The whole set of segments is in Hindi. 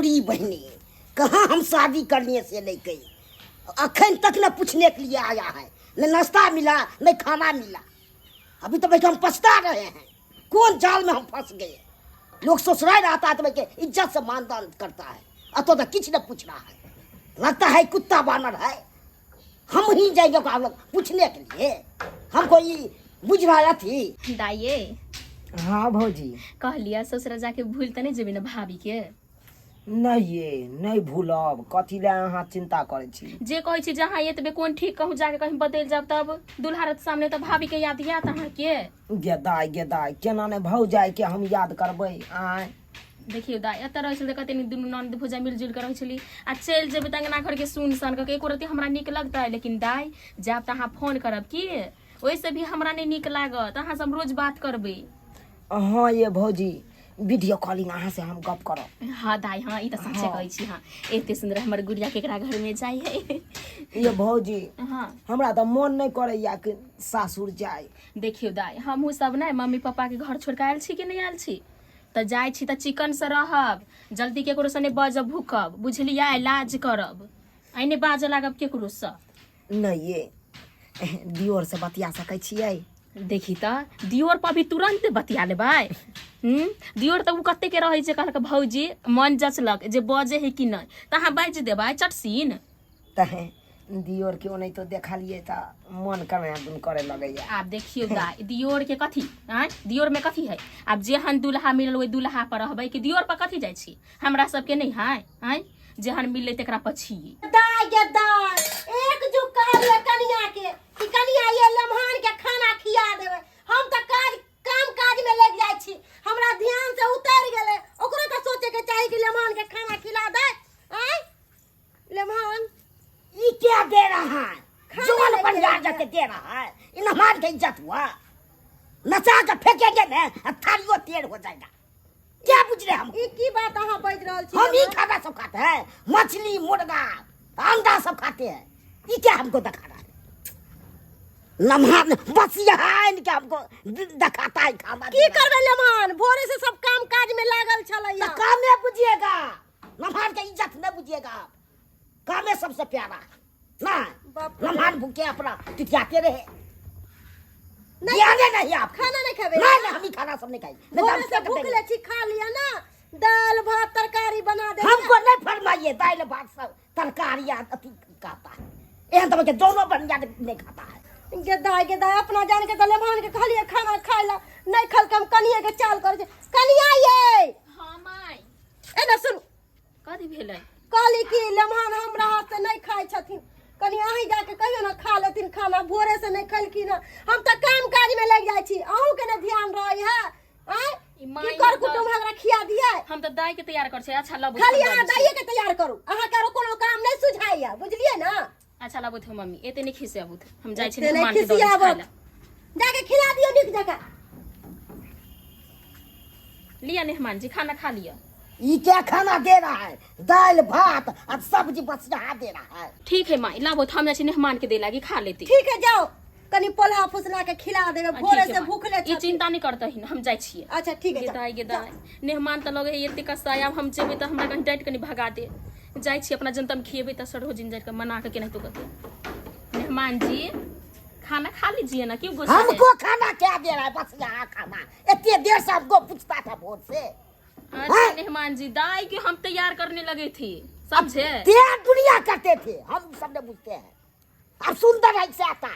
बहनी कहाँ हम शादी करने से नहीं गई, अखन तक न पूछने के लिए आया है, न नाश्ता मिला न खाना मिला। अभी तो भाई हम पछता रहे हैं, कौन जाल में हम फंस गए। लोग ससुराल आता है तो भाई इज्जत से मानदान करता है, अतो तो किसी न पूछ रहा है। लगता है कुत्ता बानर है, हम ही जाएंगे आप लोग पूछने के लिए। हमको ये बुझ रहा थी दाइये। हाँ भौजी कह लिया ससुरा जाके भूल तो नहीं जेबी ना भाभी के। नहीं ये नहीं भूलब, कथी ले अहाँ चिंता करे छी। जे कहै छी जहाँ ये तबे कोन ठीक कहूँ जाके कहीं बदल जाब तब दुल्हारत सामने तो भाभी के याद याद अहाँ के। गेदाय केना ने भौजाई के हम याद करबै। आय देखियो दाई एतऽ रहै छलै कते दुनू ननद भौजा मिलजुल के रहै छली आ चलि जेबै तंगना घर के सुनसान के एको रति हमरा नीक लगता है। लेकिन दाई जाब त अहाँ फोन करब की, ओइसे भी हमरा नहीं नीक लागत। अहाँ से हम रोज बात करबै। हाँ ये भौजी वीडियो कॉलिंग अहाँ से हम गप करब। हाँ दाई हाँ, ई त सच्चे कहै छी। हाँ एते सुंदर हमर गुड़िया केकरा घर में जाय है। ये भौजी हाँ हमरा तो मन नहीं करैया कि सासुर जाय। देखियो दाई हमहू सब ने मम्मी पापा के घर छोड़ के आयल छी कि नहीं आयल छी, त जाय छी त चिकन से रहब, जल्दी केकरो से नहीं बाजब भूकब, बुझलियै, लाज करब, आइने बाजे लागब केकरो से। नहीं ये दियोर से बतिया सकै छियै। देखी त दियोर पर भी तुरंत बतिया लेबै। दियोर त उ कते के रहै छै, कहलक भौजी मन जचलक जे बजे है कि नहीं त अहाँ बाज देबै चटसीन। तहे दियोर के नहीं तो देखलिए त मन करे लगैया। आप देखियो दाई दियोर के कथी दियोर में कथी है। अब जेहन दुल्हा मिलल ओइ दुल्हा पर रहबै कि दियोर पर कथी जाइ छी। हमरा सबके नहीं है जेहन मिलले तेकरा पछी। दाई एक जो कहलिए कनिया के कि कनिया ये लम्हान के खाना खिया देबै, हम त काम काज में लग जाय छी, हमरा ध्यान से उतर गेले। ओकरो त सोचे के चाही कि लम्हान के खाना खिला दे। लम्हान ये क्या दे रहा है, जोन पंजार जाके दे रहा है, इन हमार के इज्जत हुआ। नचा के फेंकेंगे ना थालियो टेढ़ हो जाएगा। क्या बुझ रहे हम, की बात अहाँ बाज रहल छी। हम ही खाना सब खाते हैं, मछली मुर्गा अंडा सब खाते हैं। ये क्या हमको दिखा रहा है, लम्हान बस यहाँ इनके हमको दिखाता है खाना। की करबे लम्हान, भोरे से सब काम काज में लागल छलैया। तो काम में बुझिएगा, लम्हान का इज्जत न बुझिएगा आप। काम में सबसे प्यारा ना, लम्हान भूखे अपना टिटियाते रहे। नहीं आप खाना नहीं खाबे। नहीं हम ही खाना सब नहीं खाएंगे। भोरे से भूखले छी, खा लिया ना, दाल भात तरकारी बना दे। हमको नहीं फरमाइए, दाल भात सब तरकारी खाता है, एहन तो दोनों बन जाते नहीं खाता है। गेदाय अपना जान के लम्हान के कहलिए खाना खाइला नहीं खल के हम कनिया के चाल करे। कनिया ये हां माई ए ना सुन कथी भेलै। कहली कि लम्हान हमरा हाथ से नहीं खाए छथिन, कनिया ही जाके कहियो ना खा लेथिन खाना। भोरे से नहीं खलखिन, हम त काम काज में लग जाय छी, अहू के ना ध्यान रही है। की कर कुटुम हमरा खिया दिए। हम त दाई के तैयार कर छै। अच्छा लब खाली अहाँ दाइये के तैयार करू, अहाँ करो कोनो काम नहीं सुझाइया, बुझलिए ना। अच्छा लब थे मम्मी एते नहीं खिसियाबू, हम जाय छी एते नहीं मेहमान के दौड़ खिसियाबू। खाइला। जाके खिला दियो निक जगह। लिया मेहमान जी खाना खा लिया। ये क्या खाना दे रहा है, दाल भात और सब्जी बस यहाँ दे रहा है। ठीक है माई लाबो हम जाय छी मेहमान के दे लागी खा लेती। ठीक है जाओ, कनी पोला फुसला के खिला देबे, भोरे से भूखले ई चिंता नहीं करता ही हम जाय छिए। अच्छा ठीक है गेदाई गेदाई मेहमान त लगे है एते कसा आब हम जेबै त हमरा कन डांट के नहीं भगा दे। जाय छी अपना जनता में खिएबै त सर हो जिंजर के मना के नहीं तो कहते। मेहमान जी खाना खा लीजिए ना, क्यों गुस्सा है। हमको खाना क्या दे रहा है, बस यहाँ खाना। इतनी देर से हमको पूछता था भोर से। अच्छा मेहमान जी दाई के हम तैयार करने लगे थे, समझे। तेरा दुनिया करते थे, हम सब ने बुझते हैं। अब सुंदर है से आता,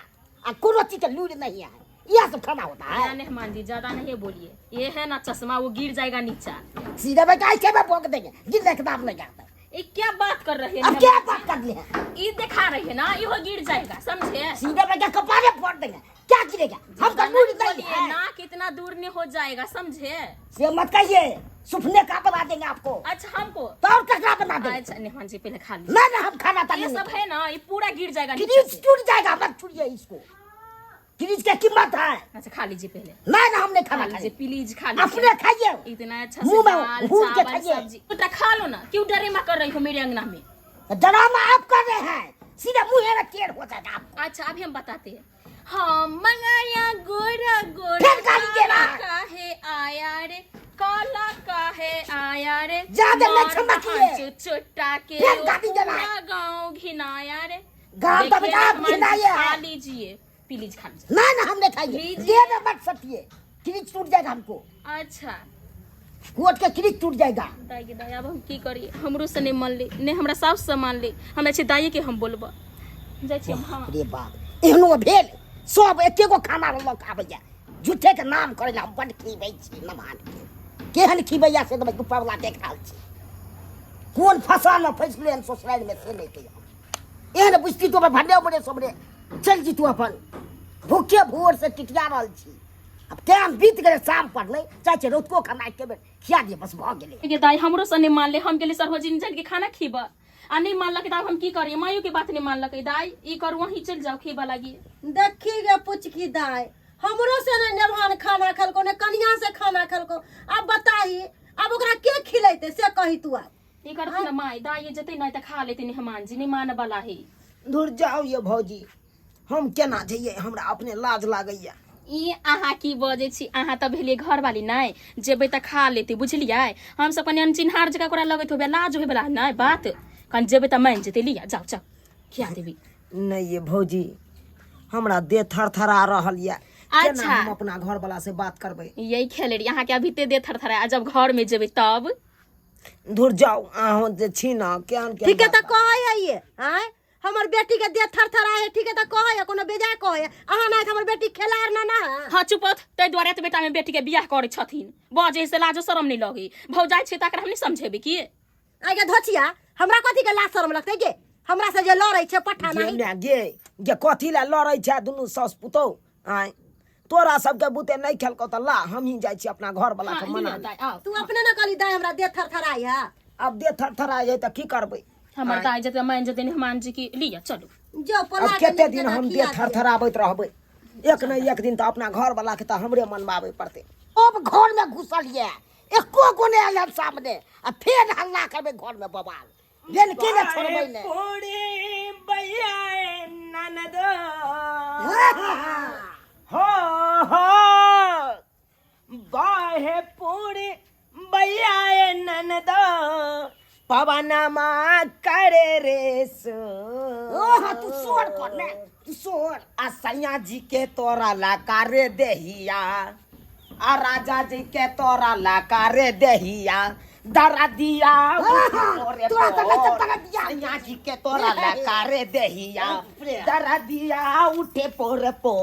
अब कोनो चीज का लूर नहीं है, यह सब खाना होता है। मेहमान जी ज्यादा नहीं बोलिए, ये है ना चश्मा वो गिर जाएगा नीचा। सीधे में कैसे में भोग देंगे, गिरने के दाम नहीं आता। ये क्या बात कर रहे हैं। अब क्या बात कर लिए, ये दिखा रहे हैं ना, ये वो गिर जाएगा, समझे। सीधे में क्या कपारे फोड़ देंगे, क्या गिरेगा, हमका लूर नहीं है ना, कितना दूर नहीं हो जाएगा, समझे। से मत कहिए, सुपने का बना देंगे आपको। अच्छा हमको तो और ककड़ा बना देंगे। अच्छा मेहमान जी पहले खा लीजिए। ना हम खाना था ये सब है ना, ये पूरा गिर जाएगा नीचे फ्रिज से। टूट जाएगा, मत छुड़िए इसको, फ्रिज की कीमत है। अच्छा खा लीजिए पहले, ना हमने खा खाना लीजिए खाया, प्लीज खा लीजिए। अपने खाइए, इतना अच्छा से मुंह में दाल भून के चावल खाइए। सब्जी तो खा लो ना, क्यों डरेमा कर रही हो मेरे अंगना में। ड्रामा आप कर रहे हैं, सीधे मुंह में टेढ़ हो जाएगा आपको। अच्छा अभी हम बताते हैं। हम मंगाया गोरा गोरा फिर गाली दे रहा है। काहे आया रे काला काहे आया रे ज्यादा न चमकिए। चुट्टा के फिर गाड़ी जला। गाँव घिनाया रे गाँव तो देखिए, आप हमारे घिनाया है। खा लीजिए प्लीज खा लीजिए। ना हम नहीं खाएंगे, लीजिए। दे में मत सटिए, क्रिच टूट जाएगा हमको, अच्छा कोट के क्रिच टूट जाएगा। दाई के दाई अब हम की करी, हमरो से नहीं मान ली ने हमरा सास से मान ली, हम अच्छे दाई के हम बोलबा जाइ छी हम। हाँ रे बाप एहनो भेल सब एके गो खाना लोग आबैया, झूठे के नाम करे ना बड़ खीबै छी नमान के केहन खीबैया से तो दुपहरला देख रहल छी, कोन फसा न फैसले ससुराल में से नहीं के एहन बुझती तो भंडे बड़े सबरे चल जी तू अपन भूखे भोर से टिटिया रहल छी। अब टाइम बीत गए शाम पर नहीं चाहे रोज को खाना के बेर खिया दिए बस भ गेले। के दाई हमरो से नहीं मान ले, हम गेली सरहोजी जल के खाना खीबा आ नहीं मानलक दाई हम की करिए, मायू के बात नहीं मानलक दाई ई करू वहीं चल जाओ खीबा लागी। देखी गे पुचकी दाई हमरो से ने नेभान खाना खलको ने कनिया से खाना खलको। अब बताई अब ओकरा के खिलेते से कही तू अब। ई करत न माई दाई जते नहीं त खा लेते मेहमान जी नहीं मान वाला है। दूर जाओ ये भौजी, हम केना जइए, हमरा अपने लाज लागैया। ई अहाँ की बजे छी, अहाँ त भेलिए घर वाली नहीं जेबे त खा लेते बुझलिए, हम सब कने अनचिन्हार जगह कोरा लगत होबे लाज होबे वाला नहीं बात, कन जेबे त मान जेते लिया जाओ जाओ खिया देबी। नहीं ये भौजी हमरा देह थरथरा रहल या, केना अच्छा। हम अपना घर वाला से बात करबै। यही खेले रही अहाँ के अभी ते दे थरथरा, जब घर में जेबे तब दूर जाओ अहाँ जे छी ना केहन ठीक है त कहे ये हैं हमर बेटी के देह थरथरा है, ठीक है त कहे कोनो बेजा कहे अहाँ नहीं हमर बेटी खेलार ना ना। हाँ चुपत तै द्वारे त बेटा में बेटी के बियाह करे छथिन, बजे से लाजो शरम नहीं लगी, भौजाई छै तकरा हम नहीं समझेबे की आगे धोचिया हमरा कथी के लाज शरम लगते गे, हमरा से जे लड़ै छै पठा नहीं। गे कथी ला लड़ै छै दुनू सास पुतौ आय, तोरा सबके बुते नहीं खेलको त ला हम ही जाइ छी अपना घर वाला के मना। तू अपने न कहली दाई हमरा देह थरथराई है। अब देह थरथरा जाए त की करबै, हमर दाई जते मान जते हनुमान जी की लिया चलो। जो अब पला केते दिन हम देह थरथराबैत रहबै, एक न एक दिन त अपना घर वाला के त हमरे मनवावे पड़ते। अब घर में घुसल ये एको को नहीं आयल सामने, आ फिर हल्ला करबे घर में बवाल बेन के न छोड़बै ने। पूरी भैया ननद हो बाहे पूरी भैया ननद पवनमा करे रेस। ओह तू सोर कर ने तू सोर। आ सैया जी के तोरा ला कारे देहिया, आ राजा जी के तोरा ला कारे देहिया, दरा दिया तोरा तक दिया। सैया जी के तोरा ला कारे देहिया, दरा दिया उठे पोर पो।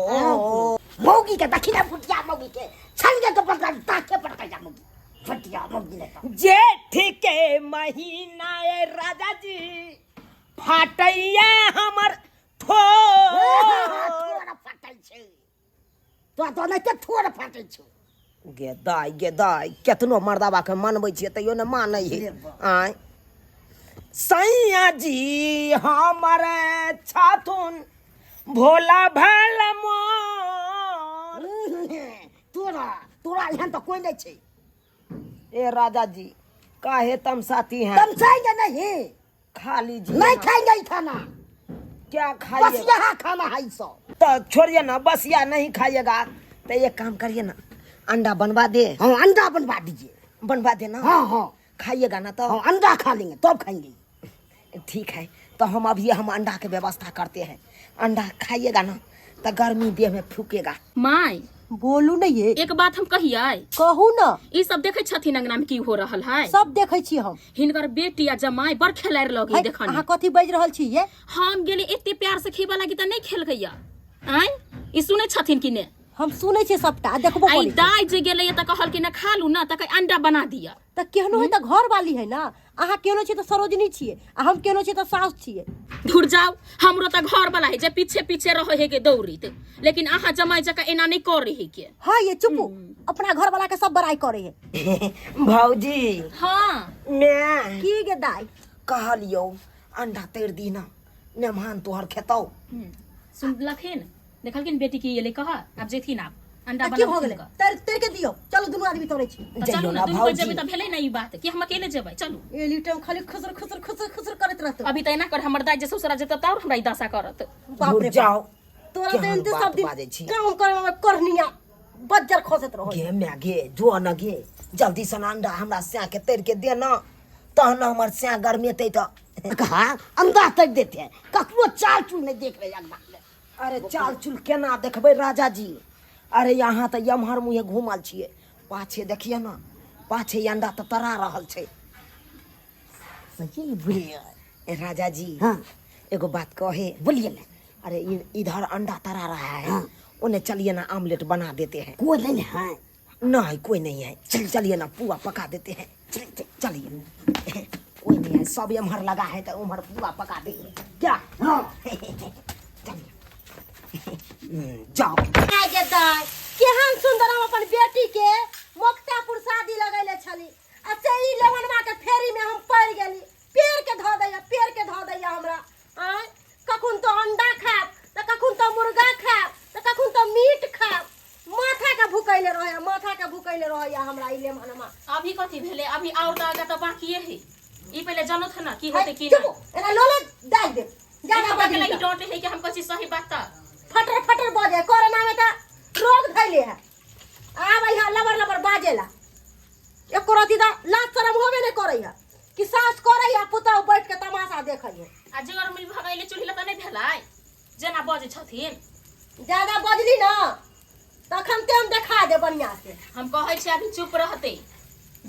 मौगी के दखिना फुटिया मौगी के छल के तो पकड़ ताके पकड़ जा मौगी फटिया मौगी ने तो जेठ के महीना ए राजा जी फाटैया हमर थोड़ा फटै छै तो नहीं के थोड़ा फटै छै। गे दाई केतनो मर्दाबा के मनबै छियै तैयो ने मानै है आय। सैया जी हमर छथुन भोला भाला मोर। तोरा तोरा यहाँ तो कोई नहीं छै। ए राजा जी काहे तमसाती हैं, तुम खाएंगे नहीं, खा लीजिए नहीं ना। खाएंगे ही खाना, क्या बस खाइए यहाँ खाना है सब। तो छोड़िए ना, बस या नहीं खाइएगा तो एक काम करिए ना, अंडा बनवा दे। हाँ अंडा बनवा दीजिए। बनवा देना। हाँ खाइएगा ना तो। हाँ अंडा खा लेंगे तब खाएंगे। ठीक है तो हम अभी अंडा के व्यवस्था करते हैं, अंडा खाइएगा ना तो गर्मी देह में फूकेगा। माई बोलू नहीं ये एक बात हम कहिए, कहू न ई सब देखे छथिन अंगना में की हो रहल है, सब देखे छी हम। हिनकर बेटी आ जमाई बड़ खेलार लगे देखनी। अहाँ कथी बाज रहल छी ये? हम गेली एते प्यार से खीबा लागी त नहीं खेलकैया आय, ई सुने छथिन कि ने? हम सुनै छी सबटा देखबो आई करी। दाई जे गेले त कहल कि न खा लू ना त अंडा बना दिया। त केहनो है त घर वाली है ना, अहाँ केहनो छी त सरोजनी छिए आ हम केहनो छी त सास छिए। दूर जाओ, हमरो त घर वाला है जे पीछे पीछे रहे है के दौड़ीत, लेकिन अहाँ जमाई जका एना नहीं कर रही के। हाँ ये चुपू, अपना घर वाला के सब बड़ाई करे है। भौजी हाँ मैं की गे दाई कहलियो अंडा तैर दी ना, मेहमान तोहर खेतौ। सुन लखिन देखलकिन बेटी की ये ले कहा अब जेथिन आप अंडा की हो बना गेलै तर के दियो, चलो दुनू आदमी तोड़े छी। चलू जइयो ना ना दुनू जेबे भौजी। त भेलै ना ई बात कि हम अकेले जेबै। चलू ए लिटम खाली खुसर खुसर खुसर खुसर करत रहत। अभी त एना कर, हमर दाई जे ससुरा जेत त और हमरा ई दशा करत। बाप दूर रे जाओ, तोरा केहन त एनते बात सब दिन बाजै छी। काम करे में करनिया बज्जर खोसत रहो गे मैं गे जो न गे जल्दी से अंडा हमरा स्या के तैर के दे ना तहन हमर स्या गरमेते तो कहा अंधा तक देते हैं ककरो चाल चूल नहीं देख रहे अगला अरे चाल चुल केना देखबै राजा जी अरे यहाँ तो यमहर मुहे घूमल छिए पाछे देखिए ना पाछे अंडा तो तरा रहल छै सही बोलिए ए राजा जी हाँ एगो बात कहे बोलिए ना अरे इधर अंडा तरा रहा है हाँ। उन्हें चलिए ना आमलेट बना देते हैं कोई नहीं है नहीं कोई नहीं है चलिए ना पुआ पका देते हैं चलिए कोई नहीं है सब यमहर लगा है तो उमहर पुआ पका देंगे क्या हाँ चलिए जाओ आगे दाय केहन सुंदर हम अपन बेटी के मोक्तापुर शादी लगैले छली आ से ई लेवनवा के फेरी में हम पड़ गेली पेड़ के धो दैया हमरा आय कखुन तो अंडा खाब त कखुन तो मुर्गा खाब त कखुन तो मीट खाब माथा के भुकैले रहया हमरा ई लेवनवा अभी कथी भेले अभी और तो आगे तो बाकी है ई पहले जानो था ना की होते की ना चुप एना लोलो डाल दे ज्यादा बगल बगल ही डोंटे है कि हम कछि सही बात ता फटर बाजे कोरोना में त रोग धैले है आब यहाँ लबर बाजेला एको रति दा लाज शरम होबे नहीं करैया कि सास करैया पुतौ बैठ के तमाशा देखैया आ जगर मिल भगाइले चुल्ही ल त नहीं भेलाय जेना बजे छथिन ज्यादा बजली ना तखन ते हम देखा दे बढ़िया से हम कहै छी अभी चुप रहते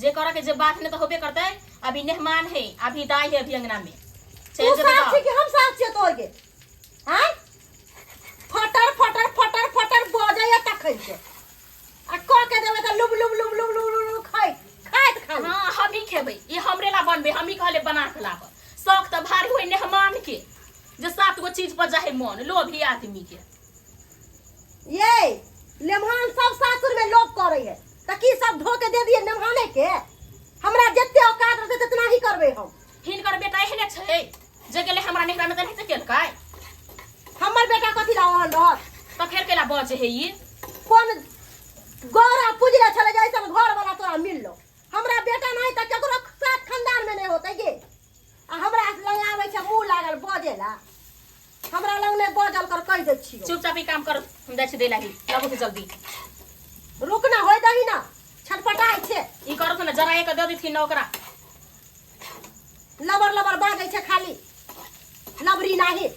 जे करे के जे बात ने तो होबे करते अभी मेहमान है अभी दाई है अभी अंगना में तू चल जब सास छी कि हम सास छी तोर के हैं फटर बजैया तखन से आ क के देबे त लुब खाइत खाली हां हम ही खेबै ये हमरे ला बनबे हम ही कहले बना के लाब शौक त भारी होय मेहमान के जे सात गो चीज पर जाहे मन लोभी आदमी के ये लेमहान सब सासुर में लोग करे है त की सब धो के दे दिए नेमहाने के हमरा जत्ते औकात रहते तितना ही करबे हम हिनकर बेटा एहने छै जे गेले हमरा नेहरा में त नहीं केलकै हमर बेटा कथि ला ओहन रहत त फेर केला बजे है ये कोन गौरा पूजले चले जाय सब घर वाला तोरा मिल लो हमरा बेटा नहीं त केकरो साथ खानदान में नहीं होते गे आ हमरा लग आवे छै मुंह लागल बजेला हमरा लग ने बजल कर कह दे छी चुपचाप ही काम कर हम दै छी दे लागी लगो तो जल्दी रुक ना होय दही ना छटपटाई छे ई करो तो ना जरा एक दे दी नौकरा लबर बाजै छै खाली लबरी नाही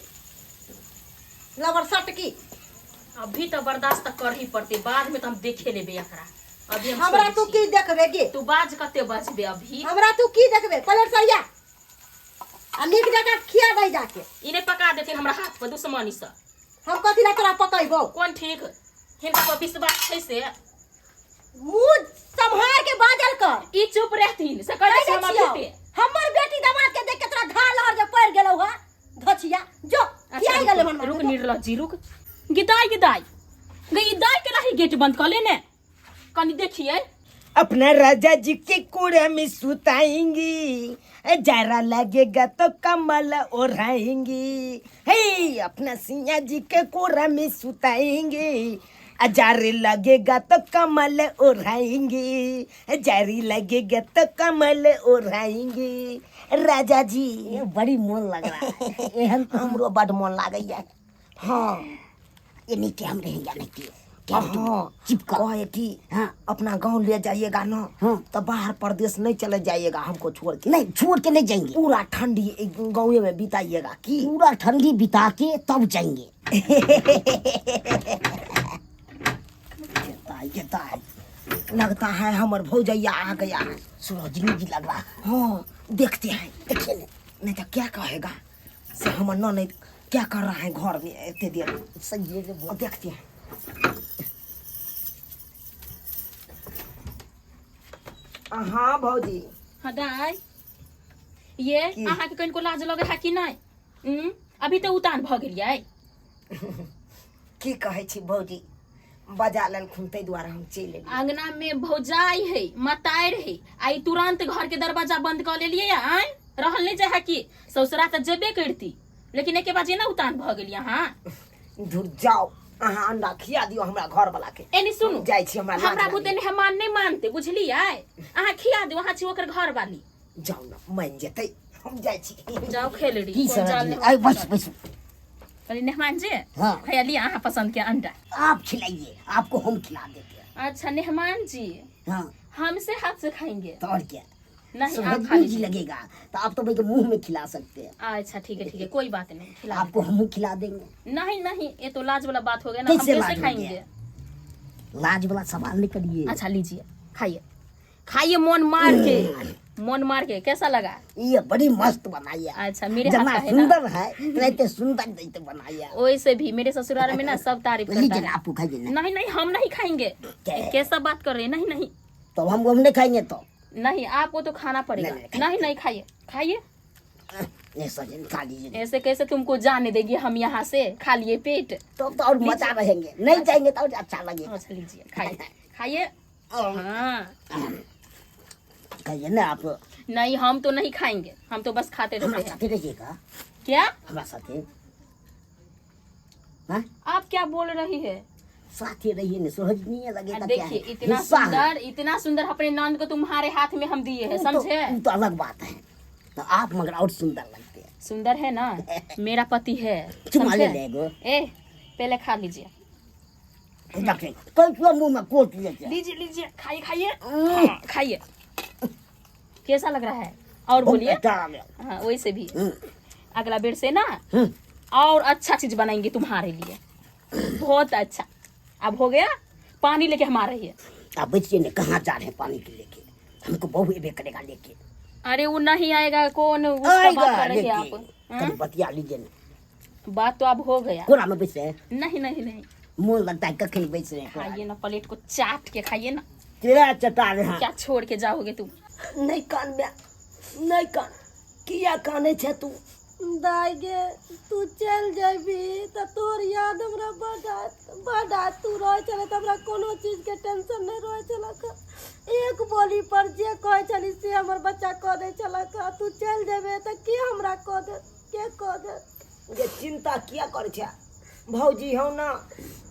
लबर सटकी अभी तो बर्दाश्त कर ही पड़ते बाद में तो हम देखे लेबे एकरा अभी हम हमरा तू की देखबे गे तू बाज कते बचबे अभी हमरा तू की देखबे पलट सरिया आ नीक जगह खिया दे जाके इने पका देथिन हमरा हाथ पर दुश्मनी से हम कथि ला तोरा पकैबो कौन ठीक हिनका पर विश्वास छै से मुंह संभाल के बाजल कर ई चुप रहथिन से कहै छै हम बेटे हमर बेटी दामाद के देख के तोरा धाल और जे पड़ गेलौ ह धचिया जो किया गेले मन रुक निर्लज जी रुक गिदाई गई दाई के लाही गेट बंद कर लेने कनी देखिए अपना राजा जी के कूड़े में सुताएंगी जरा लगेगा तो कमल ओढ़ाएंगी हे अपना सिया जी के कूड़ा में सुताएंगे जारी लगेगा तो कमल ओढ़ाएंगे जारी लगेगा तो कमल ओढ़ाएंगे राजा जी ये बड़ी मन लग रहा है एहन हमरो बड़ मन लागैया हाँ ये नहीं कि हम रहेंगे नहीं कि क्या चिपका कहे कि हाँ अपना गांव ले जाइएगा ना हाँ तो बाहर प्रदेश नहीं चले जाइएगा हमको छोड़ के नहीं छोड़ के नहीं जाएंगे पूरा ठंडी गाँव में बिताइएगा कि पूरा ठंडी बिता के तब जाएंगे लगता है हमार भौजैया आ गया है सूरजनी लग रहा है हाँ देखते हैं देखिए नहीं तो क्या कहेगा से हमार ननद क्या कर रहा है घर में इतने देर सही है अब देखते हैं हाँ भौजी हदाई ये की? अहाँ के कनिको लाज लगे है कि नहीं अभी तो उतान भ गेलियै की कहे छी भौजी बजा लेलखुन ताहि दुआरे हम चलि एलियै अंगना में भौजाई है मतार है आई तुरंत घर के दरवाजा बंद कर लेलिए आय रहल नहीं चाहे कि ससुरा तो जेबे करती लेकिन एक बाजे ना उतान भ गेलियै अहाँ दूर जाओ अहाँ अंडा खिया दियो हमरा घर वाला के एनी सुनु जाइ छी हमरा लाज हमरा लागैया। बुते मेहमान नहीं मानते बुझलियै अहाँ खिया दो अहाँ छी ओकर घर वाली जाओ ना मान जेतै हम जाइ छी जाओ खेलड़ी की कोन जाल समझिए में आई बस बस कहली मेहमान जी हाँ। भैया लिया अहाँ पसंद के अंडा आप खिलाइए आपको हम खिला देते हैं अच्छा मेहमान जी हाँ हमसे हाथ से खाएंगे तो और क्या, नहीं आप खा समझ जी लीजिए। लगेगा तो आप तो भाई के मुंह में खिला सकते हैं, अच्छा ठीक है कोई बात नहीं खिला आपको हम खिला देंगे। देते। नहीं नहीं ये तो लाज वाला बात हो गया ना, हम कैसे कैसे लाज हो खाएंगे। गया? लाज वाला सवाल नहीं करिए। अच्छा लीजिए खाइए खाइए मन मार के कैसा लगा। ये बड़ी मस्त बनाई है। अच्छा मेरे हाथ जना का है ना, सुंदर है रहते सुंदर देते बनाई है। वैसे भी मेरे ससुराल में ना सब तारीफ करता लीजिए है। ना, आपको खाइए ना। नहीं नहीं हम नहीं खाएंगे। क्या है? कैसा बात कर रहे हैं, नहीं नहीं तो हम नहीं खाएंगे तो नहीं आपको तो खाना पड़ेगा। नहीं, नहीं खाइए खाइए, नहीं सजन खा लीजिए। ऐसे कैसे तुमको जाने देगी हम यहाँ से, खा लिए पेट। तो और मजा रहेंगे, नहीं जाएंगे तो और अच्छा लगेगा। अच्छा लीजिए खाइए खाइए। हाँ खाइए ना आप। नहीं हम तो नहीं खाएंगे, हम तो बस खाते हमारे रहते हैं। साथ रहिएगा, क्या हमारे साथ हाँ आप क्या बोल रही है। साथ ही रहिए ना, सहज नहीं लगेगा। क्या देखिए है? इतना सुंदर अपने नंद को तुम्हारे हाथ में हम दिए हैं, समझे। तो अलग बात है, तो आप मगर और सुंदर लगते हैं। सुंदर है ना, मेरा पति है, चुमा ले समझे? लेगो। ए पहले खा लीजिए कोई मुंह में कोट लीजिए। लीजिए खाइए खाइए। हाँ, खाइए कैसा लग रहा है और बोलिए। हाँ वैसे भी अगला बेर से ना और अच्छा चीज बनाएंगे तुम्हारे लिए, बहुत अच्छा। अब हो गया, पानी लेके हम आ रही है। आप बच्चे ने कहाँ जा रहे हैं पानी के लेके, हमको बहू एबे करेगा लेके। अरे वो नहीं आएगा, कौन उसका बात कर रहे हैं आप। कभी बतिया लीजिए ना। बात तो अब हो गया। कोरा में बैठ रहे हैं, नहीं मुंह लगता है कखनी बैठ रहे हैं। खाइए ना, प्लेट को चाट के खाइए ना। तेरा चटा रहे हैं। क्या छोड़ के जाओगे तुम। नहीं कान में नहीं कान किया काने छे तू। दाई गे तू चल जाबी त तोर याद हमरा बड़ा तू रह चले त हमरा कोनो चीज के टेंशन नहीं रह चला। एक बोली पर जे कहे चली से हमर बच्चा कह दे चला। तू चल जाबे त के हमरा कह दे, के कह दे। ये चिंता किया करे छे, भौजी हो ना,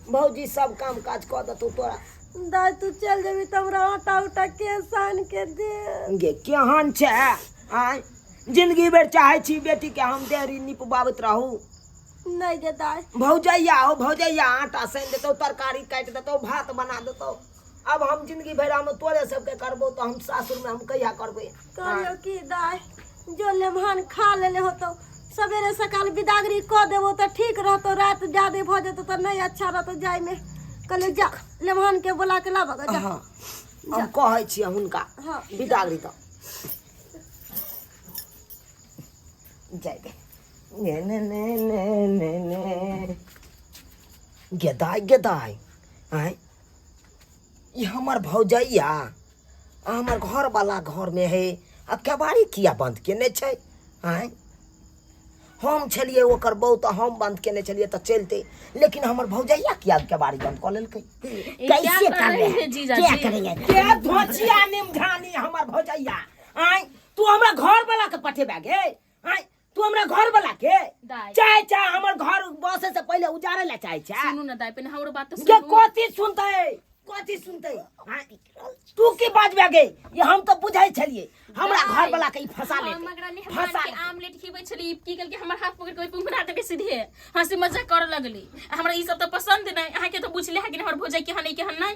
भौजी सब काम काज कह दे तू तोरा। दाई तू चल जाबी त हमरा आटा उटा के सान के दे। गे केहन छे आय, जिंदगी भर चाहे छी बेटी के हम देरी निपबावत रहू। नहीं गे दाई भौजैया हो, भौजैया आटा सान देतो, तरकारी काट देतो, भात बना देतो। अब हम जिंदगी भर हम तोरे सबके करबो तो हम सासुर में हम कहिया करबे। कहियो की दाई जो लेमहान खा लेले होतो, सवेरे सकाल बिदागरी कह देबो तो ठीक रहतो, रात ज्यादा भ जेतो तो नहीं अच्छा रहतो जाय में। कहले जा लेमहान के बुला के लाबा जा। हाँ हम कहै छी हुनका हाँ। बिदागरी तो जाय दे। ने गेदाय आय, ये हमार भौजैया हमार घर वाला घर में है, अब केबाड़ी किया बंद केने छै आय। हम छलिए ओकर बहू तो हम बंद केने छलिए तो चलते, लेकिन हमार भौजैया किया केबाड़ी बंद कर लेलकै। कैसे कर रहे हैं जीजा क्या जी? करेंगे? के धोचिया निमधानी हमार भौजैया आय, तू हमरा घर वाला के पठेबा गे आय, तू हमरा घर वाला के दाई चाहे हमर घर बसे से पहले उजारे ला चाहे सुनू ना दाई, पहले हमरो बात तो के सुनू। कथी सुनते आय, तू की बाजबा गे, ये हम तो बुझाई छलिए हमरा घर वाला के ई फंसा ले हम अगरा मेहमान के आमलेट खिबै छली, की कल के हमर हाथ पकड़ के पुंगरा दे के सीधे हंसी मजाक कर लगली। हमरा ई सब तो पसंद नहीं, अहाँ के तो बुझले है कि हमर भौजाई के हनै के हन नहीं।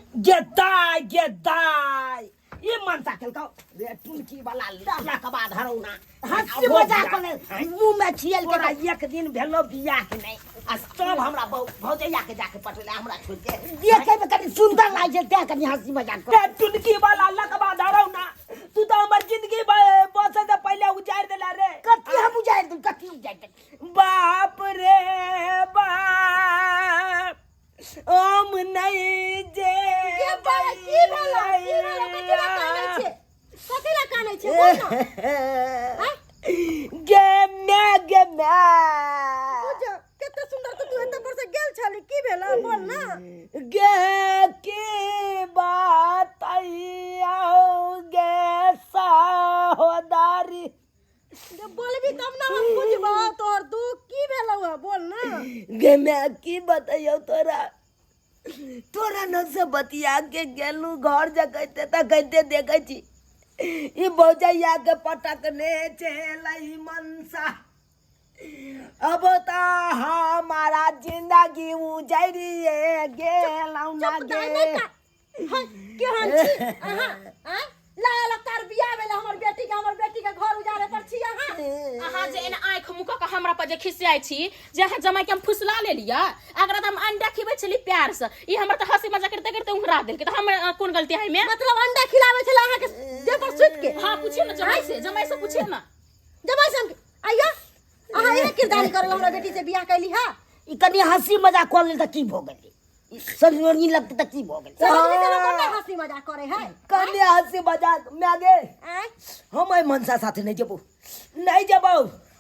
गेदाय ये मनता खेलका रे टुनकी वाला लाला के बाद हरौना हंसी मजाक करे, मुंह में छियल के तोरा एक दिन भेलो बियाह के नहीं, आ सब हमरा भौजैया के जाके पटले हमरा छोड़ के देखे में कभी सुंदर लाग जाते कभी हंसी मजाक कर। ते टुनकी वाला लकबा धरौना। तू तो हमर जिंदगी बसे से पहले उजाड़ देला रे। कथी हम उजाड़ दूं, कथी उजाड़ दूं? बाप रे बाप ओम नहीं जे के बाला की भेला कथी ला कानै छे, कथी ला कानै छे बोल ना। गे मैं बुझ केते सुंदर तू एते पर से गेल छली, की भेला बोल ना। गे की बात आओ गे सहोदरी, जब बोलबी तब ना हम बुझबा तोर दुख की भेला हुआ बोल ना। गे मैं की बताइयो तोरा न से बतिया के गेलू घर जगते त कहते देखे छी ई भौजैया के पटकने चलई मनसा। अब तो हमारा जिंदगी उजड़िए गेलौ ना गे। हां केहन छी अहाँ हैं लाया लतार बियाह भेल हमर बेटी के घर उजाड़े पर छी अहाँ जे एना आँख मुका के हमरा पर जे खिसियाई छी जे अहाँ जमाई के हम फुसला ले लिया अगर हम अंडा खिबै छली प्यार से ई हमरा त हंसी मजाक करते करते उंघरा देल के त हम कोन गलती है में मतलब अंडा खिलावे छला अहाँ के देह पर सुत के हां पूछिए ना जमाई से पूछिए ना जमाई से आइया अहाँ ये किरदारी करल हमरा बेटी से बियाह कैली हां ई कनी हंसी मजाक कर ले त की भ गेलै समझ नहीं लगता त की भ गेलै समझ में कोना हंसी मजाक करे है कन्या हंसी मजाक में आगे हम आई मनसा साथे नहीं जबो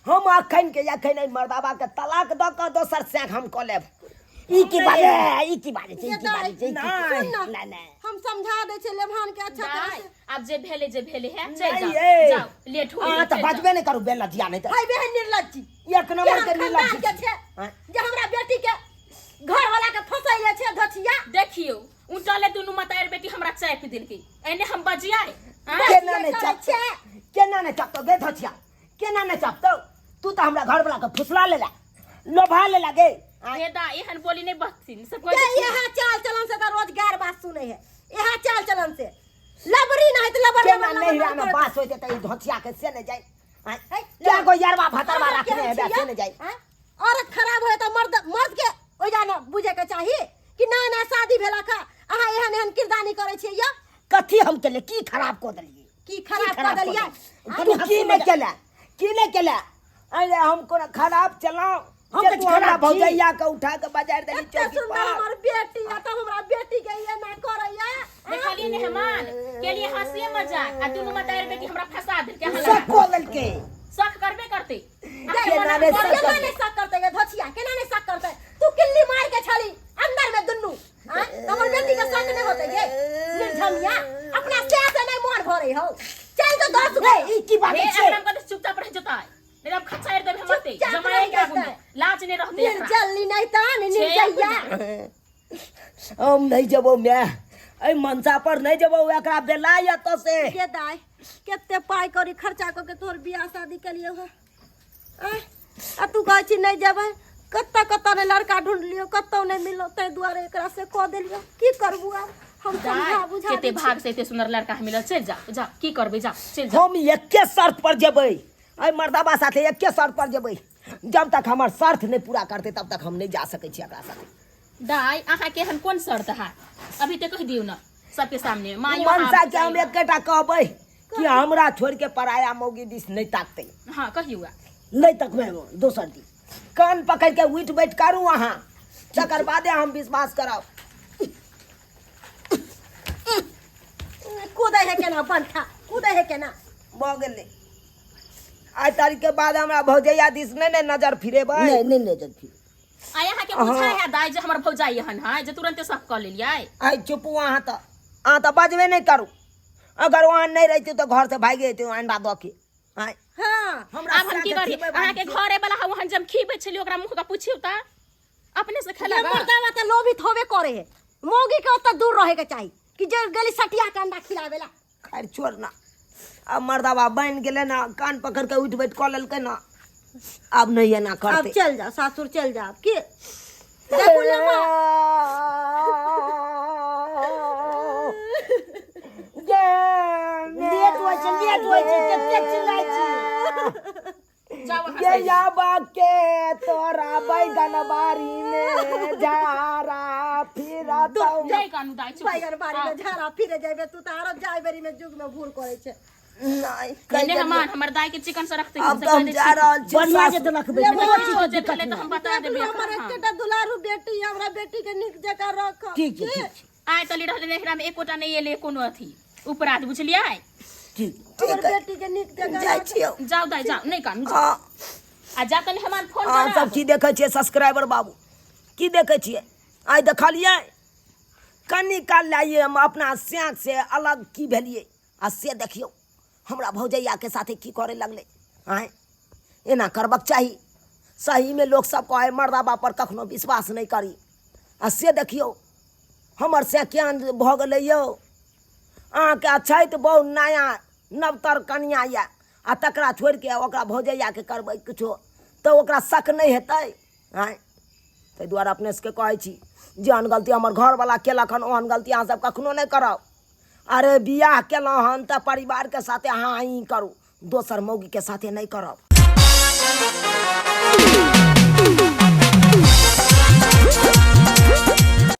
हम अखन के अखन मर्दाबा के तलाक द के दोसर से हम क लेब ई की बात छै नहीं हम समझा दे छे लेभान के अच्छा तरह से अब जे भेले है चल जाओ लेट हो हां त बजबे नहीं करू बेला दिया नहीं त भाई बहन निर्लज्जी एक नंबर के निर्लज्जी के छे जे हमरा बेटी के घर वाला के फसैले छे धछिया देखियो उठले दुनु मतायर बेटी हमरा चाय पी देलकै एने हम बजियाए केना ने चपतो गे धछिया केना ने चपतो तू तो हमरा घर वाला के फुसला लेला लोभा ले लगे बेदा एहन बोली नहीं बकसिन सब ये यहां चाल चलन से तो रोजगार बात सुने है यहां चाल चलन से लबरी नहीं तो लबर केना नहिरा में बास होते त ई धछिया के से ने जाय क्या को यारवा भतरवा रखने है वैसे ने जाय औरत खराब होए तो मर्द के ओ जाना बुझे के चाहिए कि ना शादी भेला का अहाँ एहन किरदानी करे छियै या कथी हम केले की खराब को देलिए की खराब कर देलिए तू की ने केला अरे हमको खराब चलाओ हम जे तो तू हमरा खराब छी। भौजैया के उठा के बाजार देली इतना चौकी सुंदर पर हमर बेटी है तो हमरा बेटी के ये ना करैया देखलिए मेहमान के लिए हंसी मजाक आ दुनु मतायर बेटी हमरा फंसा देल के सब को देलके शक करबे करते केना ने केना ने शक करते ये धछिया केना ने शक करते तू किल्ली मार के छली अंदर में दुन्नू हमर बेटी के शक नहीं होते ये निर्धमिया अपना से नहीं मोहन भरे हो चल तो 10 गो ई की बात ए छै एकदम कद चुपचाप रह जता नहीं हम खचाएर देब हमते जमाए के आगू में लाज नहीं रहते एकरा निर्जली नहीं ता निर्जया हम नहीं जबो मैं ए मनसा पर नहीं जबो एकरा बेला या तो से के दाई केते पाई करी खर्चा क के तोर बियाह शादी के लिए हो आ तू कहै छी नहीं जेबै कत्ता ने लड़का ढूंढ लियो कत्तो नहीं मिलो तै दुआरे एकरा से क देलियो की करबू अब हम समझा बुझा केते भाग से एते सुंदर लड़का मिलल चल जा की करबे जा चल जा हम एके शर्त पर जेबै ए मर्दाबा साथे एके शर्त पर जेबै जब तक हमर शर्त नहीं पूरा करते तब तक हम नहीं जा सकै छी एकरा साथे दाई अहाँ के हन कोन शर्त है अभी ते कह दियो ना सबके सामने माई मनसा के हम एकेटा कहबै कि हमरा छोड़ के पराया मौगी दिस नहीं ताकते हां कहियो नहीं तकबे दोसर दी कान पकड़ के उठ बैठ करू अहाँ तकर बादे हम विश्वास करब कूदे है केना बनथा कूदे है केना भ गेलै आइ तारीख के बाद हमरा भौजैया दिस नहीं नजर फिरेबै नहीं जब फिर आ यहाँ के पूछा है दाई जे हमर भौजाई हन है जे तुरंते सब कर लेलियै आइ चुपू अहाँ तो बजबे नहीं करू अगर वहाँ नहीं रहती तो घर से भाग जेती अंडा दऽ के आइ हां हमरा अब हम की करी अहाँ के घरे वाला वहन जब खीबे छली ओकरा मुंह का पूछियो त अपने से खेला ये मर्दावा त लोभित होबे करे है मौगी के ओत दूर रहे के चाहिए कि जे गली सटिया के अंडा खिलावेला खैर छोड़ ना अब मर्दावा बन गेले ना कान पकड़ के उठ बैठ कऽ लेलकै ना अब नहीं है ना अब करते चल जा सासुर चल जा के देखू लम्हा लेट होय छै कते चिल्लाय छी जाओ वहां ये से याबा के तोरा बैगन बारी में झारा फिरा जय कानू दाई चुप बैगन बारी में झाड़ा फिरे जाबे तू त आरो जाय बेरी में जुग में भूल करे छे नहीं कहले हमर दाई के चिकन से रखते अब तो हम जा रहल छी बढ़िया जे देलक बे हो जे पहले तो हम बता देबे हमर एकटा दुलारू बेटी हमरा बेटी के निक जका रख ठीक छै आइ तली रहले नेहरा में एकोटा नहीं एले कोनो अथी उपराध बुझलियै ठीक हमर बेटी के निक जका जाइ छियो जाओ दाई जाओ नहीं कानू जाओ हाँ आ जा तनी हमान फोन हाँ करा सब चीज देखे छियै सब्सक्राइबर बाबू की देखे छियै आइ देखलियै कनी काल लाइए हम अपना स्याक से अलग की भेलिए आ से देखियो हमरा भौजैया के साथे की करे लगले आय एना करबक चाही सही में लोग सब कहे मर्दाबा पर कखनो विश्वास नहीं करी आ से देखियो हमर से ज्ञान भ गेलै यौ अहाँके अच्छाइत बहुत नया नवतर कनिया या आ तकरा छोड़ के ओकरा भौजैया के करबै किछो तो ओकरा शक नहीं हेतै आय ताहि दुआरे अपने सबके कहै छी जेहन गलती हमर घरवला केलक हन ओहन गलती अहाँ सब कखनो नहि करब। अरे बियाह केलहुँ हन तऽ परिवारके साथे अहाँ ई करू, दोसर मौगीके साथे नहि करब।